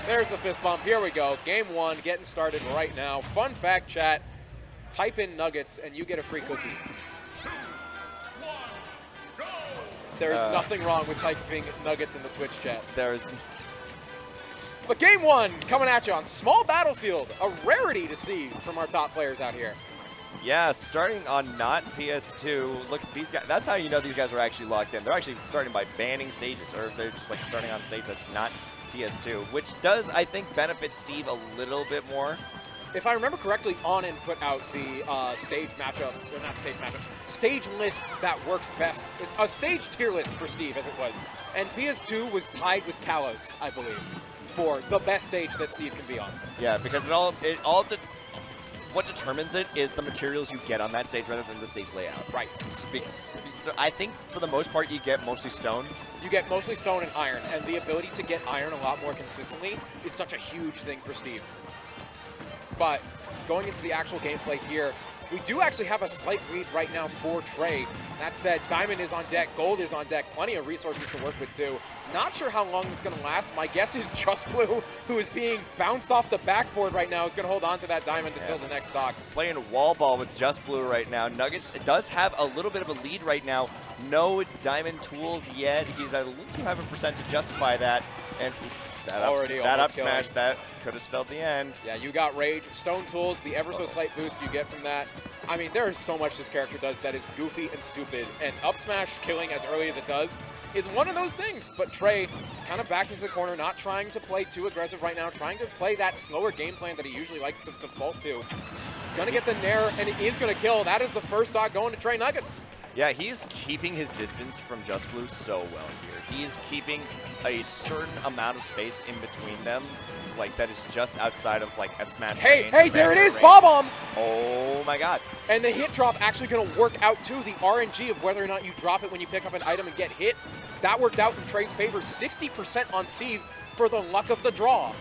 There's the fist bump. Here we go. Game 1 getting started right now. Fun fact, chat. Type in Nuggetz and you get a free cookie. There's nothing wrong with typing Nuggetz in the Twitch chat. There's. But game 1 coming at you on small battlefield. A rarity to see from our top players out here. Yeah, starting on not PS2. Look, these guys. That's how you know these guys are actually locked in. They're actually starting by banning stages, or they're just like starting on a stage that's not PS2, which does, I think, benefit Steve a little bit more. If I remember correctly, Onin put out the stage matchup, or not stage matchup, stage list that works best. It's a stage tier list for Steve, as it was. And PS2 was tied with Kalos, I believe, for the best stage that Steve can be on. Yeah, because what determines it is the materials you get on that stage rather than the stage layout. Right. So I think for the most part you get mostly stone. You get mostly stone and iron, and the ability to get iron a lot more consistently is such a huge thing for Steve. But going into the actual gameplay here, we do actually have a slight lead right now for Trey. That said, Diamond is on deck, Gold is on deck, plenty of resources to work with too. Not sure how long it's going to last. My guess is Just Blue, who is being bounced off the backboard right now, is going to hold on to that Diamond until the next stock. Playing wall ball with Just Blue right now. Nuggetz does have a little bit of a lead right now. No Diamond tools yet. He's at a little too high of a percent to justify that. And that up smash, that could have spelled the end. Yeah, you got Rage. Stone tools, the ever so slight boost you get from that. I mean, there is so much this character does that is goofy and stupid. And up smash killing as early as it does is one of those things. But Trey kind of back into the corner, not trying to play too aggressive right now, trying to play that slower game plan that he usually likes to default to. Gonna get the Nair, and it is gonna kill. That is the first stock going to Trey Nuggetz. Yeah, he's keeping his distance from Just Blue so well here. He is keeping a certain amount of space in between them, like that is just outside of like F smash. Hey, there it is, Bob-omb! Oh my god. And the hit drop actually gonna work out too. The RNG of whether or not you drop it when you pick up an item and get hit, that worked out in Trey's favor. 60% on Steve for the luck of the draw.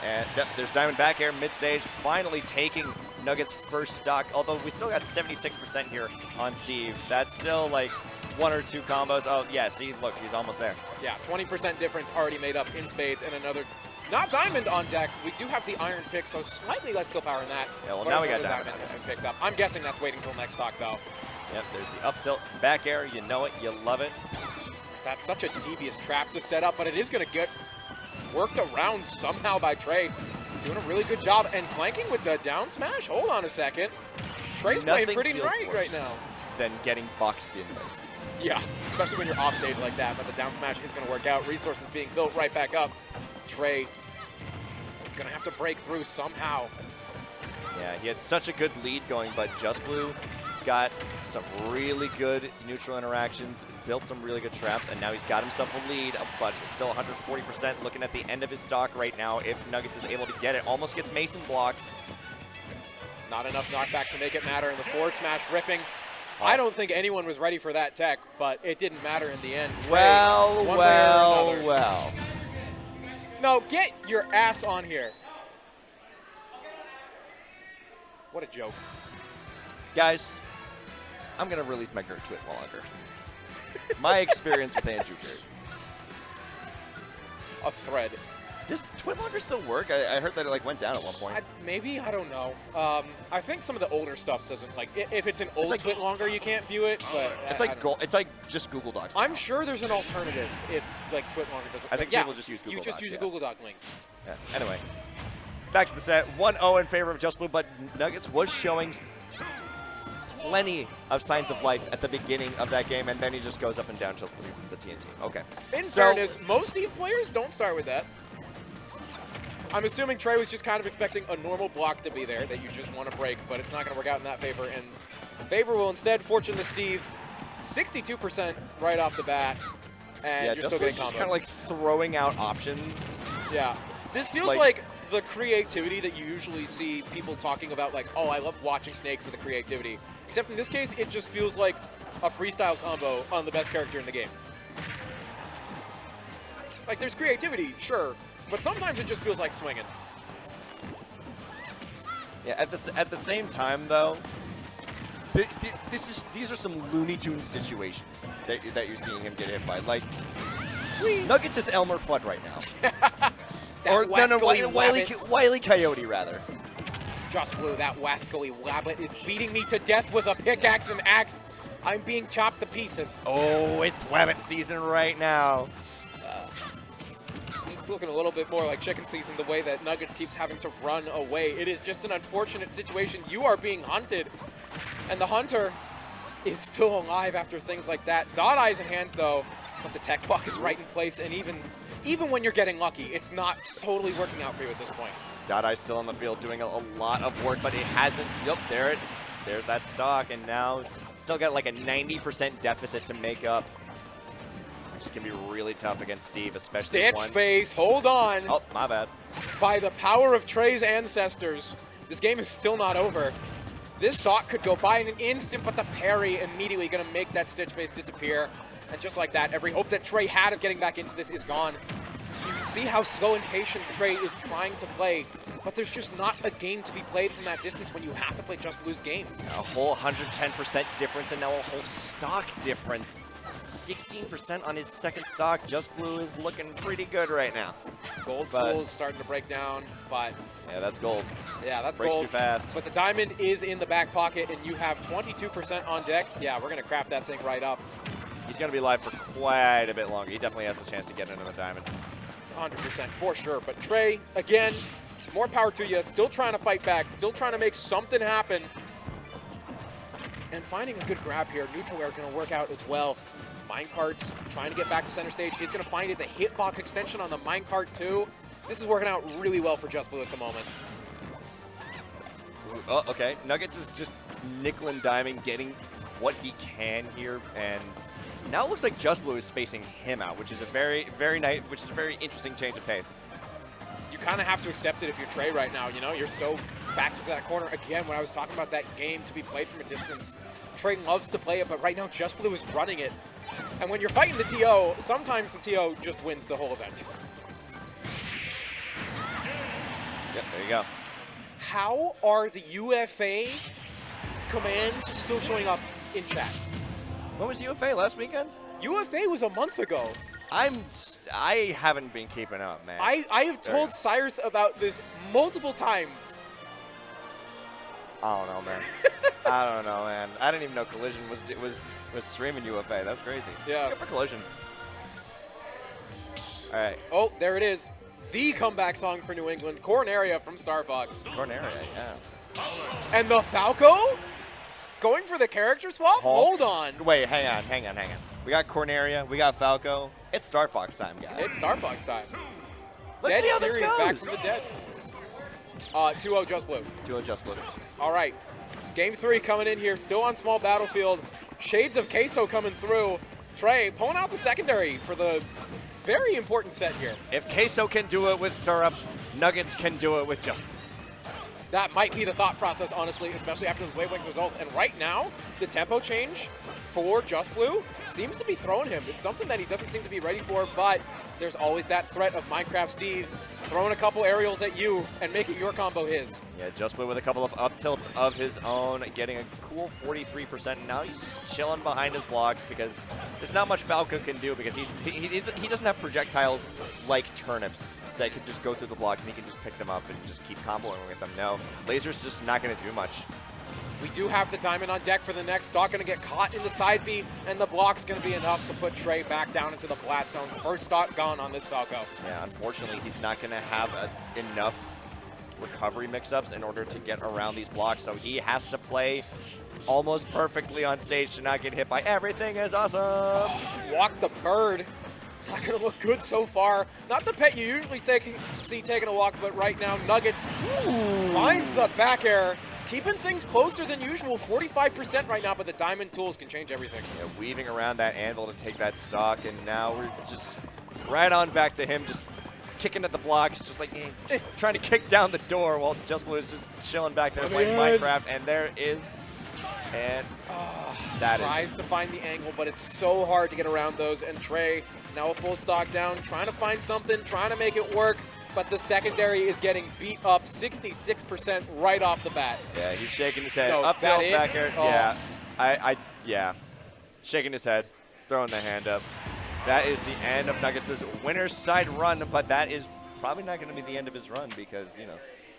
And there's Diamond back air mid-stage, finally taking Nuggetz' first stock, although we still got 76% here on Steve. That's still like one or two combos. Oh, yeah, see, look, he's almost there. Yeah, 20% difference already made up in spades, and another, not Diamond on deck. We do have the Iron pick, so slightly less kill power in that. Yeah, well, now we got Diamond. Has been picked up. I'm guessing that's waiting until next stock, though. Yep, there's the up tilt, back air, you know it, you love it. That's such a devious trap to set up, but it is going to get worked around somehow by Trey. Doing a really good job, and planking with the down smash. Hold on a second. Trey's playing pretty right now. Than getting boxed in by Steve. Yeah, especially when you're off stage like that, but the down smash is going to work out. Resources being built right back up. Trey going to have to break through somehow. Yeah, he had such a good lead going, but Just Blue got some really good neutral interactions, built some really good traps, and now he's got himself a lead, but still 140% looking at the end of his stock right now. If Nuggetz is able to get it, almost gets Mason blocked. Not enough knockback to make it matter, and the forward smash ripping. I don't think anyone was ready for that tech, but it didn't matter in the end. Trey, well. No, get your ass on here. What a joke. Guys, I'm going to release my Gert Twit longer. My experience with Andrew Gert. A thread. Does Twitlonger still work? I heard that it like went down at one point. Maybe, I don't know. I think some of the older stuff doesn't, like, if it's an old Twitlonger, you can't view it, but it's like just Google Docs now. I'm sure there's an alternative if like Twitlonger doesn't. I think people just use Google Docs. You just use a Google Doc link. Yeah. Anyway, back to the set. 1-0 in favor of Just Blue, but Nuggetz was showing plenty of signs of life at the beginning of that game, and then he just goes up and down till the TNT. Okay. In fairness, most Steve players don't start with that. I'm assuming Trey was just kind of expecting a normal block to be there that you just want to break, but it's not going to work out in that favor. And favor will instead fortune to Steve. 62% right off the bat, and yeah, you're still getting comboed. Just kind of like throwing out options. Yeah. This feels like the creativity that you usually see people talking about, like, oh, I love watching Snake for the creativity. Except in this case, it just feels like a freestyle combo on the best character in the game. Like, there's creativity, sure, but sometimes it just feels like swinging. Yeah, at the same time, though, these are some Looney Tunes situations that you're seeing him get hit by. Like, Nuggetz is Elmer Fudd right now. That Wile Coyote, rather. Just Blue, that wascally wabbit is beating me to death with a pickaxe and axe. I'm being chopped to pieces. Oh, it's Wabbit season right now. It's looking a little bit more like chicken season the way that Nuggetz keeps having to run away. It is just an unfortunate situation. You are being hunted, and the hunter is still alive after things like that. Dot eyes and hands, though, but the tech block is right in place, and even when you're getting lucky, it's not totally working out for you at this point. Dot Eye's still on the field doing a lot of work, but it hasn't. Yep, there's that stock, and now still got like a 90% deficit to make up. Which can be really tough against Steve, especially Stitch face, hold on. Oh, my bad. By the power of Trey's ancestors, this game is still not over. This stock could go by in an instant, but the parry immediately going to make that Stitch face disappear. And just like that, every hope that Trey had of getting back into this is gone. You can see how slow and patient Trey is trying to play, but there's just not a game to be played from that distance when you have to play Just Blue's game. A whole 110% difference, and now a whole stock difference. 16% on his second stock. Just Blue is looking pretty good right now. Gold tool is starting to break down, but... Yeah, that's gold. Yeah, that's Breaks gold. Too fast. But the diamond is in the back pocket, and you have 22% on deck. Yeah, we're going to craft that thing right up. He's going to be live for quite a bit longer. He definitely has a chance to get into the diamond. 100% for sure. But Trey, again, more power to you. Still trying to fight back. Still trying to make something happen. And finding a good grab here. Neutral air going to work out as well. Minecart's trying to get back to center stage. He's going to find it. The hitbox extension on the minecart too. This is working out really well for Just Blue at the moment. Oh, okay. Nuggetz is just nickel and diming, getting what he can here, and now it looks like Just Blue is spacing him out, which is a very interesting change of pace. You kind of have to accept it if you're Trey right now. You know, you're so backed to that corner. Again, when I was talking about that game to be played from a distance, Trey loves to play it, but right now Just Blue is running it. And when you're fighting the TO, sometimes the TO just wins the whole event. Yep, there you go. How are the UFA commands still showing up in chat? When was UFA last weekend? UFA was a month ago. I haven't been keeping up, man. I have told Cyrus about this multiple times. I don't know, man. I don't know, man. I didn't even know Collision was streaming UFA. That's crazy. Yeah. Good for Collision. All right. Oh, there it is. The comeback song for New England, Corneria from Star Fox. Corneria, yeah. And the Falco? Going for the character swap? Hold on. Wait, hang on. We got Corneria, we got Falco. It's Star Fox time, guys. It's Star Fox time. Let's see how Dead this series goes. back from the dead. 2-0 Just Blue. 2-0 Just Blue. All right. Game 3 coming in here, still on small battlefield. Shades of Queso coming through. Trey pulling out the secondary for the very important set here. If Queso can do it with syrup, Nuggetz can do it with Just Blue. That might be the thought process, honestly, especially after those Wavelength results. And right now, the tempo change for Just Blue seems to be throwing him. It's something that he doesn't seem to be ready for, but there's always that threat of Minecraft Steve throwing a couple aerials at you and making your combo his. Yeah, Just Blue with a couple of up tilts of his own, getting a cool 43%. Now he's just chilling behind his blocks because there's not much Falco can do because he doesn't have projectiles like turnips that could just go through the block and he can just pick them up and just keep comboing with them. No, Laser's just not going to do much. We do have the diamond on deck for the next stock. Going to get caught in the side B, and the block's going to be enough to put Trey back down into the blast zone. First stock gone on this Falco. Yeah, unfortunately, he's not going to have enough recovery mix-ups in order to get around these blocks, so he has to play almost perfectly on stage to not get hit by everything is awesome. Walk the bird. Not going to look good so far. Not the pet you usually see taking a walk, but right now, Nuggetz finds the back air. Keeping things closer than usual, 45% right now, but the diamond tools can change everything. Yeah, weaving around that anvil to take that stock, and now we're just right on back to him, just kicking at the blocks, just like trying to kick down the door while Just Blue is just chilling back there playing Minecraft, and there is, and that tries to find the angle, but it's so hard to get around those, and Trey, now a full stock down, trying to find something, trying to make it work. But the secondary is getting beat up 66% right off the bat. Yeah, he's shaking his head. No, Up tilt, it? back air. Oh. Yeah, yeah. Shaking his head, throwing the hand up. That is the end of Nuggetz' winner's side run, but that is probably not going to be the end of his run because, you know,